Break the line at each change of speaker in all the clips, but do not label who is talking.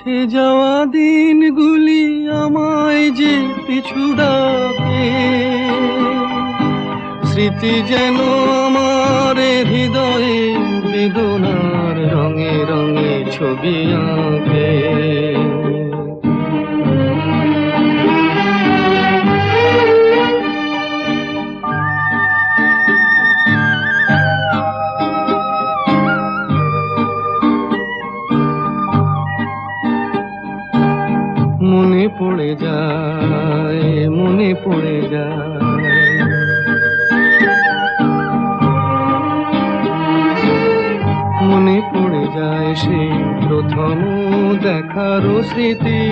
মুছে যাওয়া দিনগুলি আমায় যে পিছু ডাকে, স্মৃতি যেন আমার হৃদয়ে বেদনার রঙে রঙে ছবি আঁকে। মনে পড়ে যায়, মনে পড়ে যায়, মনে পড়ে যায় সেই প্রথম দেখার স্মৃতি,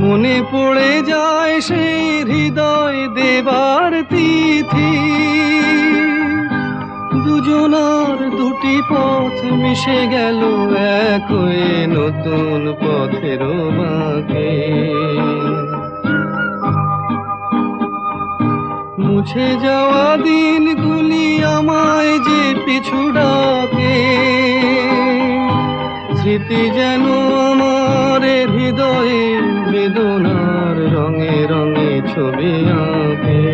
মনে পড়ে যায় সেই হৃদয় দেবার তিথি। দুজনার দুটি পথ মিশে গেল এক হয়ে নতুন পথের বাঁকে। মুছে যাওয়া দিনগুলি আমায় যে পিছু ডাকে, স্মৃতি যেন আমার হৃদয়ে বেদনার রঙে রঙে ছবি আঁকে।